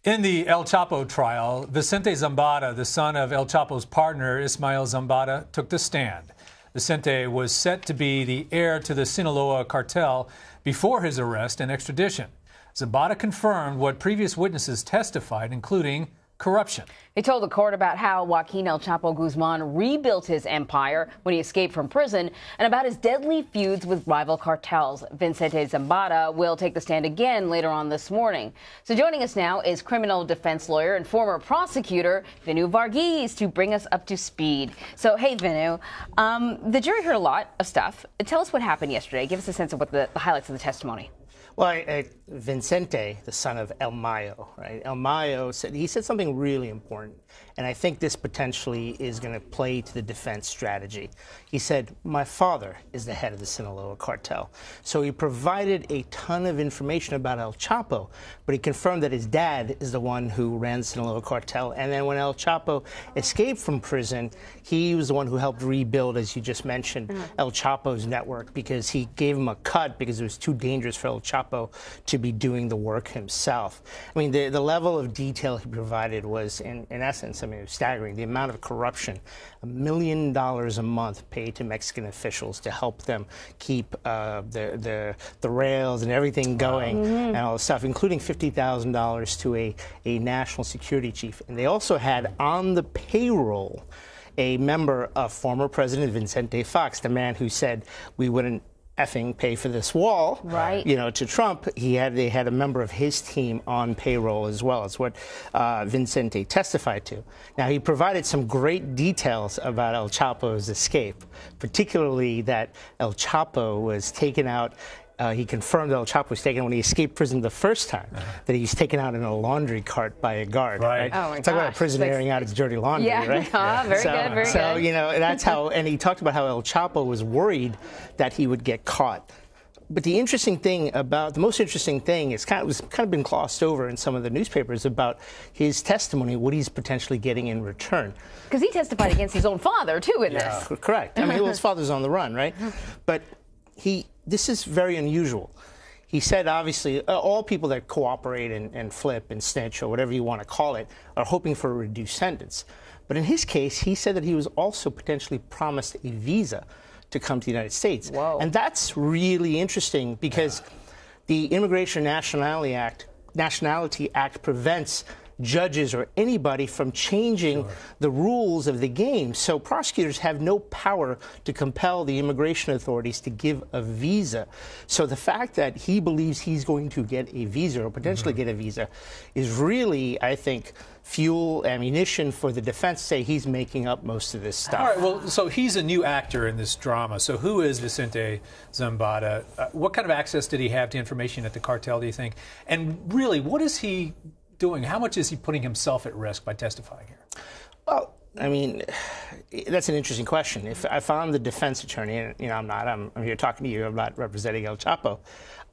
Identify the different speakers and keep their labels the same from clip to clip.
Speaker 1: In the El Chapo trial, Vicente Zambada, the son of El Chapo's partner, Ismael Zambada, took the stand. Vicente was set to be the heir to the Sinaloa cartel before his arrest and extradition. Zambada confirmed what previous witnesses testified, including corruption.
Speaker 2: He told the court about how Joaquin El Chapo Guzman rebuilt his empire when he escaped from prison and about his deadly feuds with rival cartels. Vicente Zambada will take the stand again later on this morning. So joining us now is criminal defense lawyer and former prosecutor Vinu Varghese to bring us up to speed. So, hey, Vinu, the jury heard a lot of stuff. Tell us what happened yesterday. Give us a sense of what the highlights of the testimony.
Speaker 3: Well, Vicente, the son of El Mayo, right? El Mayo said something really important, and I think this potentially is going to play to the defense strategy. He said, "My father is the head of the Sinaloa cartel." So he provided a ton of information about El Chapo, but he confirmed that his dad is the one who ran the Sinaloa cartel. And then when El Chapo escaped from prison, he was the one who helped rebuild, as you just mentioned, El Chapo's network, because he gave him a cut because it was too dangerous for El Chapo to be doing the work himself. I mean, the level of detail he provided was, in essence, I mean, it was staggering. The amount of corruption, $1 million a month paid to Mexican officials to help them keep the rails and everything going and all this stuff, including $50,000 to a national security chief. And they also had on the payroll a member of former President Vicente Fox, the man who said we wouldn't effing pay for this wall,
Speaker 2: right?
Speaker 3: You know, to Trump. They had a member of his team on payroll as well. It's what Vicente testified to. Now, he provided some great details about El Chapo's escape, particularly that El Chapo was taken out. He confirmed that El Chapo was taken when he escaped prison the first time, that he was taken out in a laundry cart by a guard. Right.
Speaker 2: Oh my
Speaker 3: Talk about a prison airing out its dirty laundry, right?
Speaker 2: Very good, very
Speaker 3: so,
Speaker 2: good.
Speaker 3: you know, that's how, and he talked about how El Chapo was worried that he would get caught. But the most interesting thing is was kind of been glossed over in some of the newspapers about his testimony, what he's potentially getting in return.
Speaker 2: Because he testified against his own father, too, in this.
Speaker 3: Correct. I mean, his father's on the run, right? But this is very unusual. He said, obviously, all people that cooperate and flip and snitch or whatever you want to call it are hoping for a reduced sentence. But in his case, he said that he was also potentially promised a visa to come to the United States.
Speaker 2: Whoa.
Speaker 3: And that's really interesting because the Immigration and Nationality Act prevents judges or anybody from changing the rules of the game. So prosecutors have no power to compel the immigration authorities to give a visa. So the fact that he believes he's going to get a visa or potentially get a visa is really, I think, ammunition for the defense to say he's making up most of this stuff.
Speaker 1: All right, well, so he's a new actor in this drama. So who is Vicente Zambada? What kind of access did he have to information at the cartel, do you think? And really, what is he doing? How much is he putting himself at risk by testifying here?
Speaker 3: Well, I mean, that's an interesting question. If I'm the defense attorney, and you know, I'm here talking to you, I'm not representing El Chapo,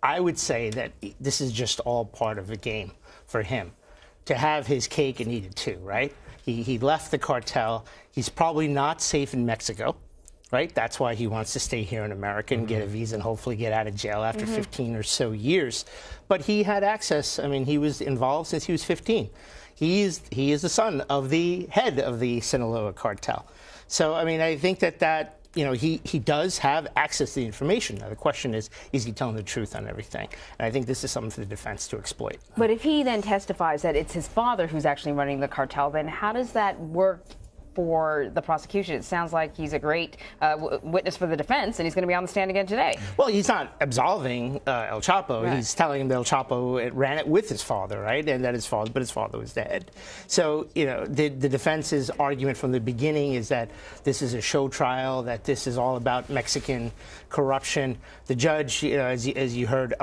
Speaker 3: I would say that this is just all part of the game for him to have his cake and eat it too, right? He left the cartel. He's probably not safe in Mexico, right? That's why he wants to stay here in America and get a visa and hopefully get out of jail after 15 or so years. But he had access. I mean, he was involved since he was 15. He is the son of the head of the Sinaloa cartel. So, I mean, I think that you know, he does have access to the information. Now, the question is he telling the truth on everything? And I think this is something for the defense to exploit.
Speaker 2: But if he then testifies that it's his father who's actually running the cartel, then how does that work for the prosecution? It sounds like he's a great witness for the defense, and he's going to be on the stand again today.
Speaker 3: Well, he's not absolving El Chapo.
Speaker 2: Right.
Speaker 3: He's telling him that El Chapo ran it with his father, right? And that his father was dead. So, you know, the defense's argument from the beginning is that this is a show trial, that this is all about Mexican corruption. The judge, you know, as you heard,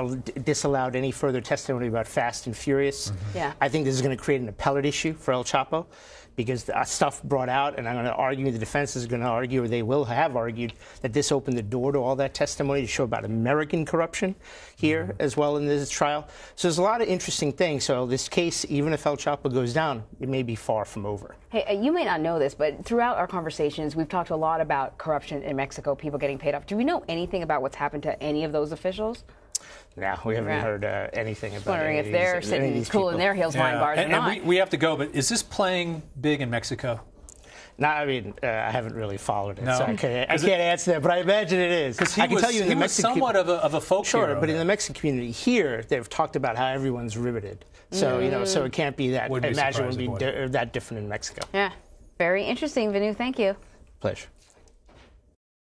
Speaker 3: disallowed any further testimony about Fast and Furious.
Speaker 2: Yeah.
Speaker 3: I think this is going to create an appellate issue for El Chapo, because stuff brought out, and I'm going to argue, the defense is going to argue, or they will have argued, that this opened the door to all that testimony to show about American corruption here as well in this trial. So there's a lot of interesting things. So this case, even if El Chapo goes down, it may be far from over.
Speaker 2: Hey, you may not know this, but throughout our conversations, we've talked a lot about corruption in Mexico, people getting paid off. Do we know anything about what's happened to any of those officials?
Speaker 3: No, we haven't heard anything about it.
Speaker 2: Wondering if they're sitting cool in their Hill's wine bars or not.
Speaker 1: And we have to go, but is this playing big in Mexico?
Speaker 3: No, I mean, I haven't really followed it,
Speaker 1: No.
Speaker 3: so I can't answer that, but I imagine it is.
Speaker 1: Because
Speaker 3: I can tell you in the Mexican
Speaker 1: somewhat of a folk hero.
Speaker 3: Sure, but in the Mexican community here, they've talked about how everyone's riveted. So, so it can't be that, I imagine it would be that different in Mexico.
Speaker 2: Yeah, very interesting, Vinu. Thank you.
Speaker 3: Pleasure.